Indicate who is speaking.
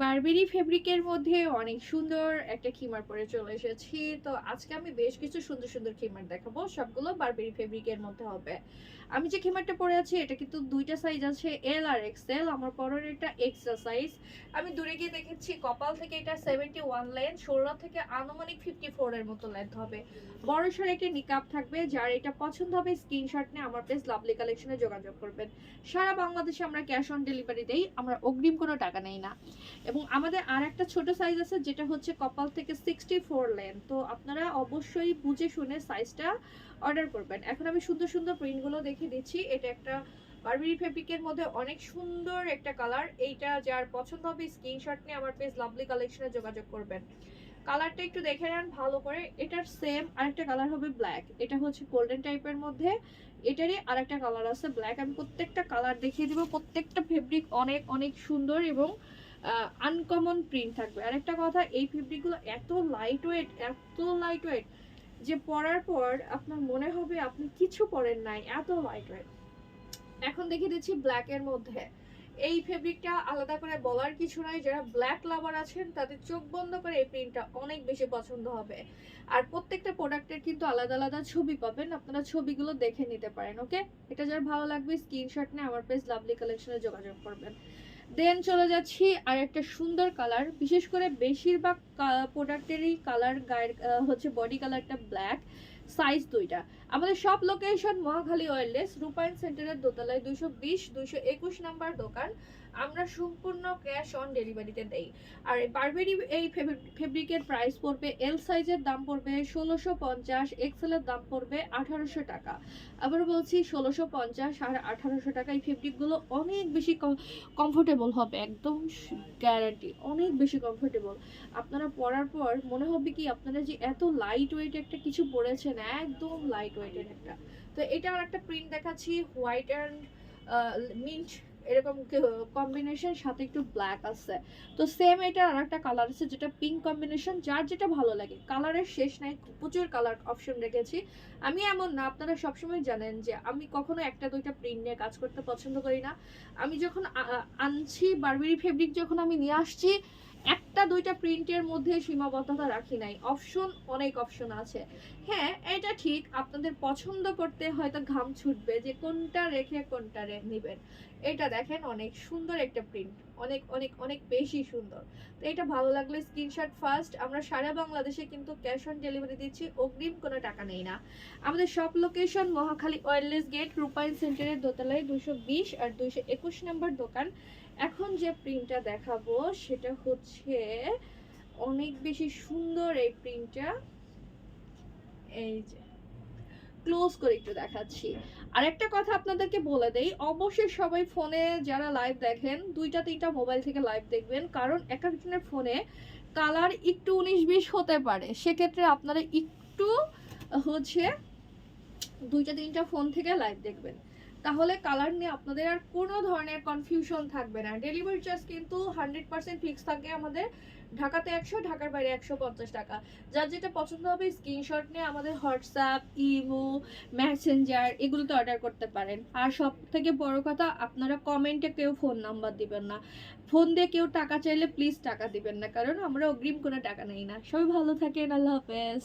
Speaker 1: Burberry ফেব্রিকের মধ্যে অনেক সুন্দর একটা খিমার পরে চলে এসেছি। তো আজকে আমি বেশ কিছু সুন্দর সুন্দর খিমার দেখাবো, সবগুলো বারবেরি ফেব্রিকের মধ্যে হবে। আমি যে খিমারটা পরে আছি এটা কিন্তু দুইটা সাইজ আছে, এল আর এক্সেল। আমার পরের এটা এক্সেল সাইজ। আমি দূরে গিয়ে দেখেছি কপাল থেকে এটা 71 লেন্থ, শোল্ডার থেকে আনুমানিক 54 এর মতো লেন্থ হবে। বড় সড় একটি নিকাপ থাকবে। যার এটা পছন্দ হবে স্ক্রিনশট নিয়ে আমার পেজ লাভলি কালেকশনে যোগাযোগ করবেন। সারা বাংলাদেশে আমরা ক্যাশ অন ডেলিভারি দেই, আমরা অগ্রিম কোনো টাকা নেই না। এবং আমাদের আর একটা ছোট সাইজ আছে যেটা হচ্ছে কপাল থেকে 64 লেন্থ। তো আপনারা অবশ্যই বুঝে শুনে সাইজটা অর্ডার করবেন। এখন আমি সুন্দর সুন্দর প্রিন্টগুলো দেখিয়ে দিচ্ছি। এটা একটা বারবেরি ফেব্রিকের মধ্যে অনেক সুন্দর একটা কালার। এইটা যার পছন্দ হবে স্ক্রিনশট নিয়ে আমার পেজ লাভলি কালেকশনে যোগাযোগ করবেন। কালারটা একটু দেখে নেন ভালো করে। এটার সেম আরেকটা কালার হবে ব্ল্যাক। এটা হচ্ছে গোল্ডেন টাইপের মধ্যে, এটারই আরেকটা কালার আছে ব্ল্যাক। আমি প্রত্যেকটা কালার দেখিয়ে দিব। প্রত্যেকটা ফেব্রিক অনেক অনেক সুন্দর এবং আনকমন প্রিন্ট থাকবে। আরেকটা কথা, এই ফেব্রিকগুলো এত লাইট ওয়েট যে পরার পর আপনার মনে হবে আপনি কিছু পরেন নাই, এত লাইট ওয়েট। এখন দেখিয়ে দিচ্ছি ব্ল্যাক এর মধ্যে। এই ফেব্রিকটা আলাদা করে বলার কিছু নাই, যারা ব্ল্যাক লাভার আছেন তাদের চোখ বন্ধ করে এই প্রিন্টটা অনেক বেশি পছন্দ হবে। আর প্রত্যেকটা প্রোডাক্টের কিন্তু আলাদা আলাদা ছবি পাবেন, আপনারা ছবিগুলো দেখে নিতে পারেন। ওকে, এটা যার ভালো লাগবে স্ক্রিনশট নিয়ে আমার পেজ লাভলি কালেকশনে যোগাযোগ করবেন। দেন চলে যাচ্ছি আর একটা সুন্দর কালার। বিশেষ করে বেশিরভাগ প্রোডাক্টেরই কালার গায়ের হচ্ছে বডি কালারটা ব্ল্যাক। সাইজ দুইটা। আমাদের সব লোকেশন মহাখালী ওয়্যারলেস রূপায়ণ সেন্টারের দোতলায় 220-221 নাম্বার দোকান। আমরা সম্পূর্ণ ক্যাশ অন ডেলিভারিতে দেই। আর বারবেরি এই ফেব্রিকের প্রাইস পড়বে, এল সাইজের দাম পড়বে 1650, এক্সেলের দাম পড়বে 1800 টাকা। আবার বলছি 1650 আর 1800 টাকা। এই ফেব্রিকগুলো অনেক বেশি কমফোর্টেবল হবে, একদম গ্যারান্টি, অনেক বেশি কমফোর্টেবল। আপনারা পরার পর মনে হবে কি আপনারা যে এত লাইট ওয়েট একটা কিছু পরেছেন, একদম লাইট ওয়েটের একটা। তো এটা আর একটা প্রিন্ট দেখাচ্ছি, হোয়াইট অ্যান্ড মিন্ট এরকম কম্বিনেশন, সাথে একটু ব্ল্যাক আছে। তো সেম এটা আর একটা কালার আছে যেটা পিঙ্ক কম্বিনেশন। যার যেটা ভালো লাগে, কালারের শেষ নাই, প্রচুর কালার অপশন রেখেছি। আমি এমন না, আপনারা সবসময় জানেন যে আমি কখনো একটা দুইটা প্রিন্ট নিয়ে কাজ করতে পছন্দ করি না। আমি যখন আনছি বারবেরি ফেব্রিক, যখন আমি নিয়ে আসছি, একটা দুইটা প্রিন্টের মধ্যে সীমাবদ্ধতা রাখি নাই, অপশন অনেক অপশন আছে। হ্যাঁ, এটা ঠিক, আপনাদের পছন্দ করতে হয়তো ঘাম ছুটবে যে কোনটা রেখে কোনটা নেবেন। এটা দেখেন অনেক সুন্দর একটা প্রিন্ট, অনেক অনেক অনেক বেশি সুন্দর। তো এটা ভালো লাগলে স্ক্রিনশট ফার্স্ট। আমরা সারা বাংলাদেশে কিন্তু ক্যাশ অন ডেলিভারি দিচ্ছি, অগ্রিম কোনো টাকা নেই না। আমাদের সব লোকেশন মহাখালী ওয়্যারলেস গেট রূপায়ণ সেন্টারের দোতলায় 220 আর 221 নম্বর দোকান। এখন যে প্রিন্টটা দেখাবো সেটা হচ্ছে অনেক বেশি সুন্দর এই প্রিন্টটা। এই যে ক্লোজ করে একটু দেখাচ্ছি। আরেকটা কথা আপনাদেরকে বলে দেই, অবশ্যই সবাই ফোনে যারা লাইভ দেখেন দুইটা তিনটা মোবাইল থেকে লাইভ দেখবেন, কারণ এক একজনের ফোনে কালার একটু 19-20 হতে পারে। সেক্ষেত্রে আপনারা একটু হচ্ছে দুইটা তিনটা ফোন থেকে লাইভ দেখবেন, তাহলে কালার নিয়ে আপনাদের আর কোনো ধরনের কনফিউশন থাকবে না। ডেলিভারি চার্জ কিন্তু 100% ফিক্স থাকে আমাদের। ঢাকাতে 100, ঢাকার বাইরে 150 টাকা। যার যেটা পছন্দ হবে স্ক্রিনশট নিয়ে আমাদের হোয়াটসঅ্যাপ, ইমো, মেসেঞ্জার এগুলোতে অর্ডার করতে পারেন। আর সব থেকে বড় কথা, আপনারা কমেন্টে কেউ ফোন নাম্বার দিবেন না। ফোন দিয়ে কেউ টাকা চাইলে প্লিজ টাকা দিবেন না, কারণ আমরা অগ্রিম কোনো টাকা নেই না। সবাই ভালো থাকেন, আল্লাহ হাফেজ।